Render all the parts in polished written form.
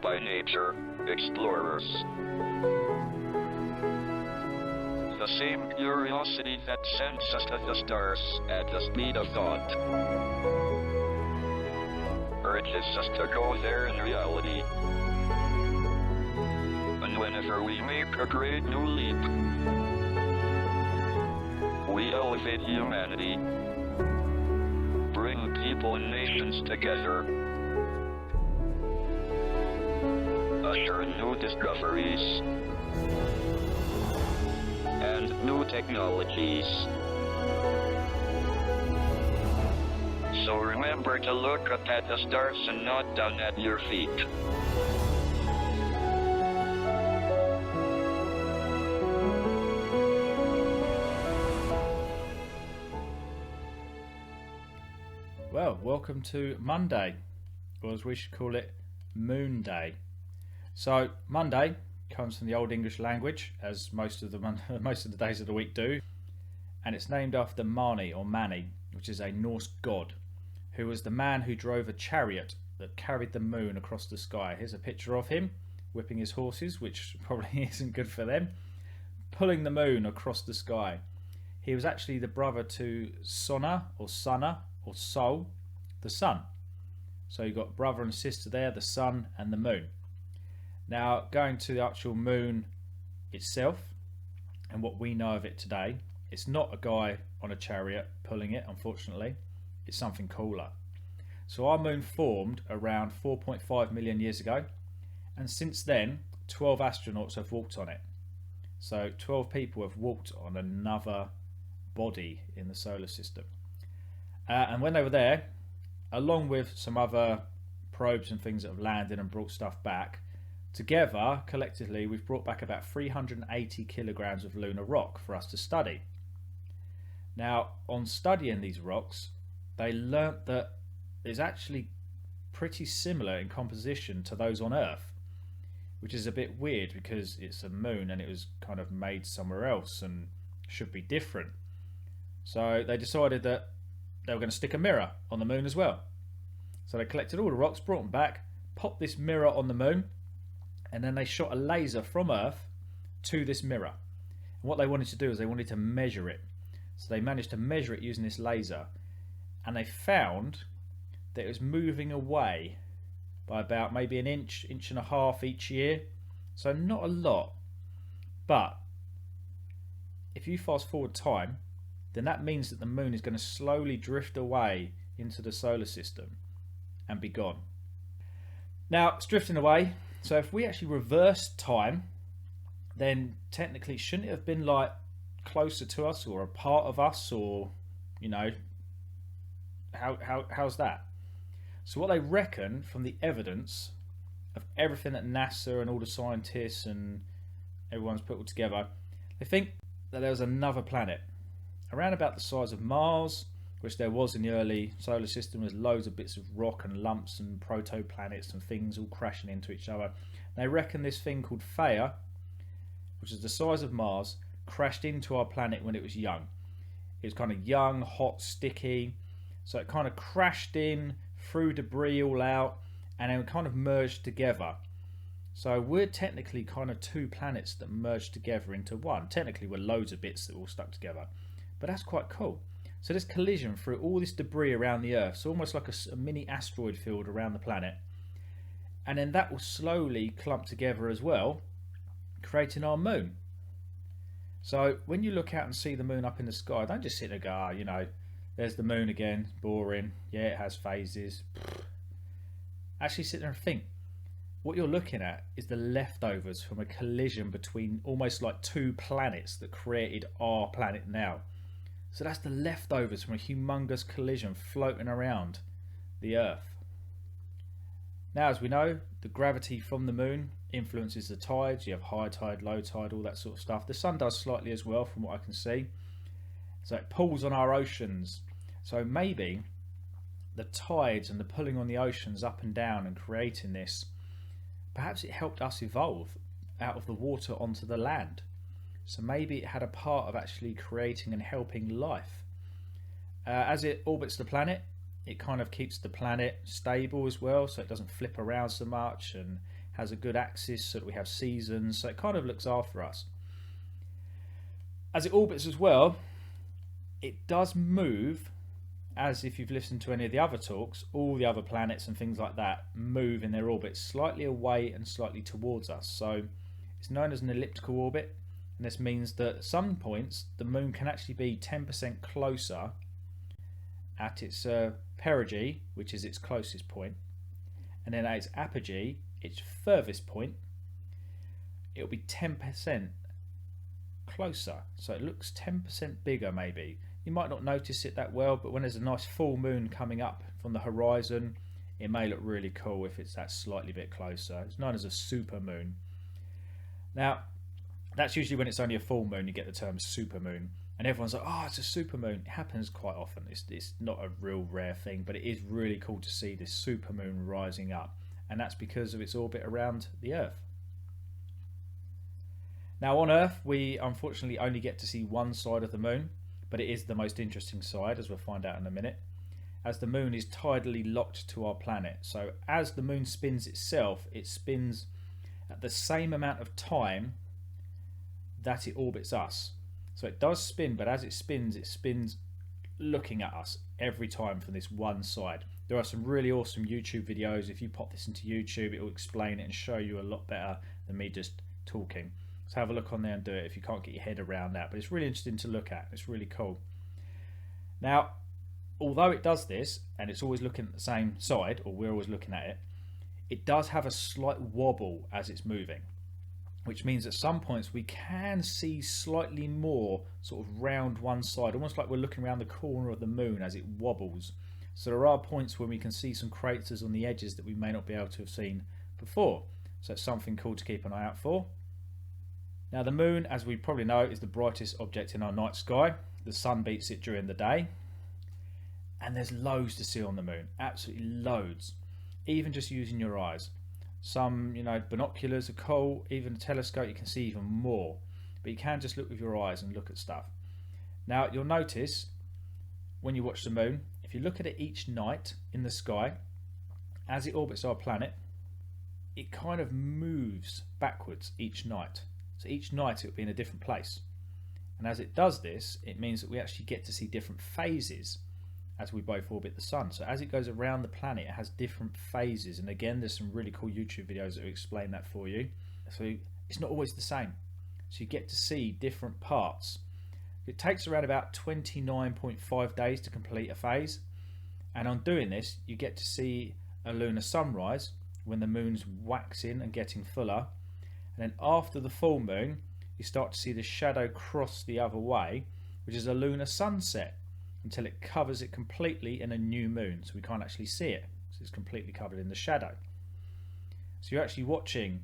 by nature, explorers. The same curiosity that sends us to the stars at the speed of thought urges us to go there in reality. And whenever we make a great new leap, we elevate humanity, bring people and nations together, usher in new discoveries and new technologies. So remember to look up at the stars and not down at your feet. Well, welcome to Monday, or as we should call it, Moonday. So Monday comes from the Old English language, as most of the days of the week do, and it's named after Mani or Mani, which is a Norse god, who was the man who drove a chariot that carried the moon across the sky. Here's a picture of him whipping his horses, which probably isn't good for them, pulling the moon across the sky. He was actually the brother to Sona or Sol, the sun. So you've got brother and sister there, the sun and the moon. Now, going to the actual moon itself and what we know of it today, it's not a guy on a chariot pulling it, unfortunately. It's something cooler. So our moon formed around 4.5 million years ago, and since then 12 astronauts have walked on it. So 12 people have walked on another body in the solar system. And when they were there, along with some other probes and things that have landed and brought stuff back, together, collectively, we've brought back about 380 kilograms of lunar rock for us to study. Now, on studying these rocks, they learnt that it's actually pretty similar in composition to those on Earth, which is a bit weird because it's a moon and it was kind of made somewhere else and should be different. So they decided that they were going to stick a mirror on the moon as well. So they collected all the rocks, brought them back, popped this mirror on the moon, and then they shot a laser from Earth to this mirror. And what they wanted to do is they wanted to measure it. So they managed to measure it using this laser, and they found that it was moving away by about maybe an inch and a half each year. So not a lot. But if you fast forward time, then that means that the moon is going to slowly drift away into the solar system and be gone. Now, it's drifting away. So if we actually reverse time, then technically shouldn't it have been like closer to us or a part of us, or, you know, how's that? So what they reckon from the evidence of everything that NASA and all the scientists and everyone's put all together, they think that there was another planet around about the size of Mars, which there was in the early solar system. There's loads of bits of rock and lumps and protoplanets and things all crashing into each other. They reckon this thing called Theia, which is the size of Mars, crashed into our planet when it was young. It was kind of young, hot, sticky, so it kind of crashed in, threw debris all out, and then kind of merged together. So we're technically kind of two planets that merged together into one. Technically we're loads of bits that all stuck together, but that's quite cool. So this collision threw all this debris around the Earth, so almost like a mini asteroid field around the planet, and then that will slowly clump together as well, creating our moon. So when you look out and see the moon up in the sky, don't just sit there and go, you know, there's the moon again, boring, yeah, it has phases. Actually sit there and think. What you're looking at is the leftovers from a collision between almost like two planets that created our planet now. So that's the leftovers from a humongous collision floating around the Earth. Now, as we know, the gravity from the moon influences the tides. You have high tide, low tide, all that sort of stuff. The sun does slightly as well, from what I can see. So it pulls on our oceans. So maybe the tides and the pulling on the oceans up and down and creating this, perhaps it helped us evolve out of the water onto the land. So maybe it had a part of actually creating and helping life. As it orbits the planet, it kind of keeps the planet stable as well, so it doesn't flip around so much and has a good axis so that we have seasons, so it kind of looks after us. As it orbits as well, it does move, as if you've listened to any of the other talks, all the other planets and things like that move in their orbits slightly away and slightly towards us. So it's known as an elliptical orbit, and this means that at some points the moon can actually be 10% closer at its perigee, which is its closest point, and then at its apogee, its furthest point, it'll be 10% closer. So it looks 10% bigger maybe. You might not notice it that well, but when there's a nice full moon coming up from the horizon, it may look really cool if it's that slightly bit closer. It's known as a super moon. Now, that's usually when it's only a full moon you get the term super moon, and everyone's like, oh, it's a super moon. It happens quite often. It's not a real rare thing, but it is really cool to see this super moon rising up, and that's because of its orbit around the Earth. Now on Earth, we unfortunately only get to see one side of the moon, but it is the most interesting side, as we'll find out in a minute, as the moon is tidally locked to our planet. So as the moon spins itself, it spins at the same amount of time that it orbits us. So it does spin, but as it spins looking at us every time from this one side. There are some really awesome YouTube videos. If you pop this into YouTube, it will explain it and show you a lot better than me just talking. So have a look on there and do it if you can't get your head around that. But it's really interesting to look at. It's really cool. Now, although it does this, and it's always looking at the same side, or we're always looking at it, it does have a slight wobble as it's moving, which means at some points we can see slightly more sort of round one side, almost like we're looking around the corner of the moon as it wobbles. So there are points when we can see some craters on the edges that we may not be able to have seen before. So it's something cool to keep an eye out for. Now the moon, as we probably know, is the brightest object in our night sky. The sun beats it during the day. And there's loads to see on the moon, absolutely loads. Even just using your eyes. Some, binoculars are cool, even a telescope you can see even more. But you can just look with your eyes and look at stuff. Now you'll notice when you watch the moon, if you look at it each night in the sky, as it orbits our planet, it kind of moves backwards each night. So each night it will be in a different place. And as it does this, it means that we actually get to see different phases as we both orbit the sun. So as it goes around the planet, it has different phases. And again, there's some really cool YouTube videos that will explain that for you. So it's not always the same. So you get to see different parts. It takes around about 29.5 days to complete a phase. And on doing this, you get to see a lunar sunrise when the moon's waxing and getting fuller. And then after the full moon, you start to see the shadow cross the other way, which is a lunar sunset, until it covers it completely in a new moon. So we can't actually see it. So it's completely covered in the shadow. So you're actually watching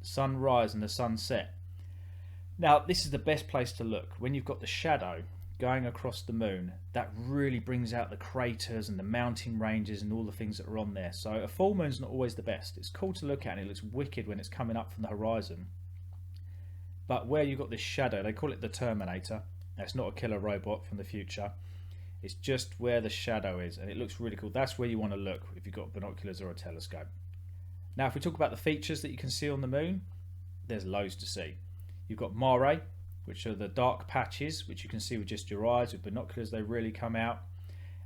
the sunrise and the sunset. Now, this is the best place to look. When you've got the shadow going across the moon, that really brings out the craters and the mountain ranges and all the things that are on there. So a full moon's not always the best. It's cool to look at and it looks wicked when it's coming up from the horizon. But where you've got this shadow, they call it the Terminator. Now, it's not a killer robot from the future. It's just where the shadow is, and it looks really cool. That's where you want to look if you've got binoculars or a telescope. Now, if we talk about the features that you can see on the moon, there's loads to see. You've got mare, which are the dark patches, which you can see with just your eyes. With binoculars, they really come out.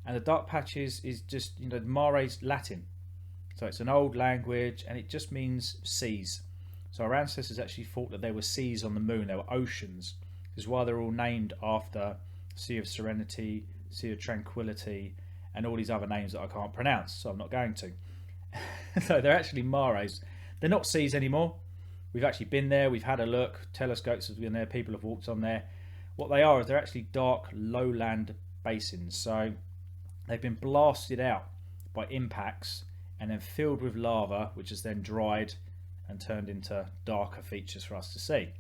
And the dark patches is just, mare's Latin. So it's an old language, and it just means seas. So our ancestors actually thought that there were seas on the moon. There were oceans. This is why they're all named after Sea of Serenity, Sea of Tranquility, and all these other names that I can't pronounce, so I'm not going to. So they're actually mares. They're not seas anymore. We've actually been there, we've had a look, telescopes have been there, people have walked on there. What they are is they're actually dark lowland basins. So they've been blasted out by impacts and then filled with lava, which is then dried and turned into darker features for us to see.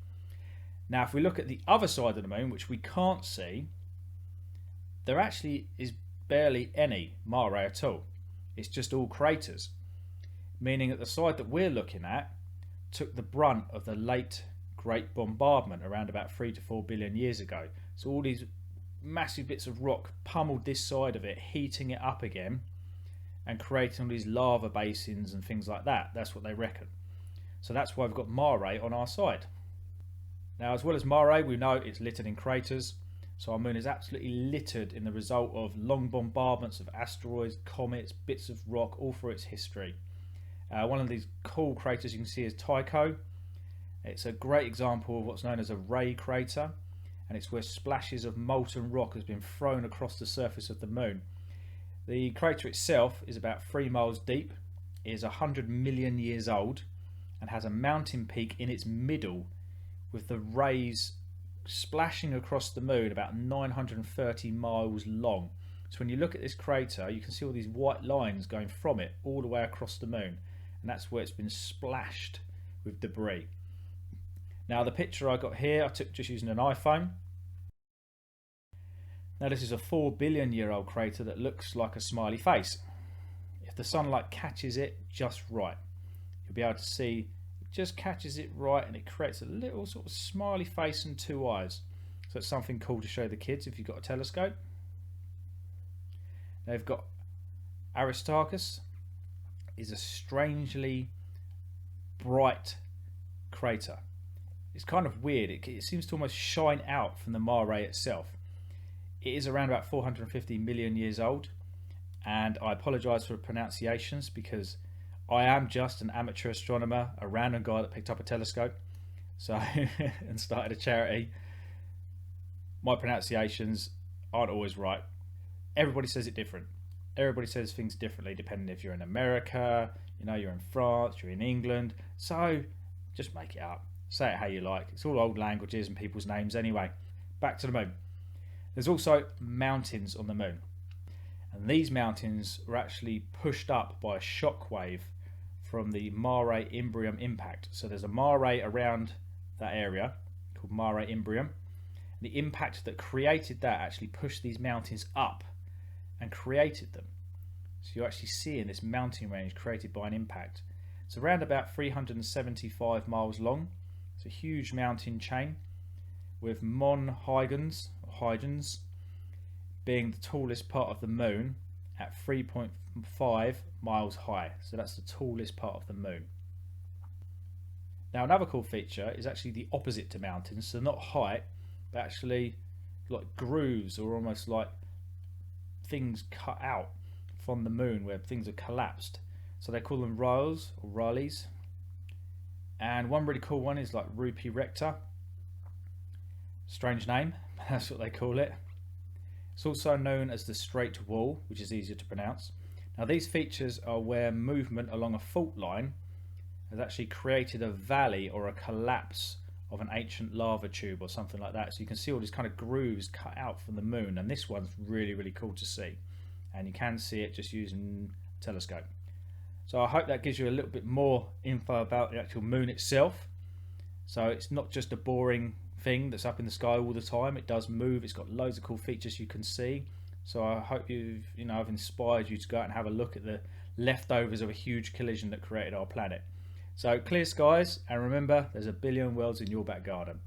Now if we look at the other side of the moon, which we can't see, there actually is barely any mare at all. It's just all craters, meaning that the side that we're looking at took the brunt of the late great bombardment around about 3 to 4 billion years ago. So all these massive bits of rock pummeled this side of it, heating it up again and creating all these lava basins and things like that. That's what they reckon. So that's why we've got Mare on our side. Now, as well as Mare, we know it's littered in craters. So our moon is absolutely littered in the result of long bombardments of asteroids, comets, bits of rock, all through its history. One of these cool craters you can see is Tycho. It's a great example of what's known as a ray crater, and it's where splashes of molten rock has been thrown across the surface of the moon. The crater itself is about 3 miles deep, is 100 million years old, and has a mountain peak in its middle with the rays splashing across the moon about 930 miles long. So when you look at this crater, you can see all these white lines going from it all the way across the moon, and that's where it's been splashed with debris. Now, the picture I got here I took just using an iPhone. Now, this is a 4 billion year old crater that looks like a smiley face. If the sunlight catches it just right, you'll be able to see it just catches it right, and it creates a little sort of smiley face and 2 eyes. So it's something cool to show the kids if you've got a telescope. They've got Aristarchus, is a strangely bright crater. It's kind of weird. It seems to almost shine out from the Mare itself. It is around about 450 million years old, and I apologise for pronunciations because I am just an amateur astronomer, a random guy that picked up a telescope and started a charity. My pronunciations aren't always right. Everybody says it different. Everybody says things differently depending if you're in America, you're in France, you're in England. So just make it up. Say it how you like. It's all old languages and people's names anyway. Back to the moon. There's also mountains on the moon. And these mountains were actually pushed up by a shockwave from the Mare Imbrium impact. So there's a mare around that area called Mare Imbrium. The impact that created that actually pushed these mountains up and created them. So you're actually seeing this mountain range created by an impact. It's around about 375 miles long. It's a huge mountain chain, with Mont Huygens being the tallest part of the moon at 3.5 miles high. So that's the tallest part of the moon. Now, another cool feature is actually the opposite to mountains. So not height, but actually like grooves, or almost like things cut out from the moon where things are collapsed. So they call them rales or rallies. And one really cool one is like Rupi Rector. Strange name, that's what they call it. It's also known as the Straight Wall, which is easier to pronounce. Now, these features are where movement along a fault line has actually created a valley or a collapse of an ancient lava tube or something like that. So you can see all these kind of grooves cut out from the moon, and this one's really, really cool to see. And you can see it just using a telescope. So I hope that gives you a little bit more info about the actual moon itself. So it's not just a boring thing that's up in the sky all the time. It does move. It's got loads of cool features you can see. So I hope I've inspired you to go out and have a look at the leftovers of a huge collision that created our planet. So clear skies, and remember, there's a billion worlds in your back garden.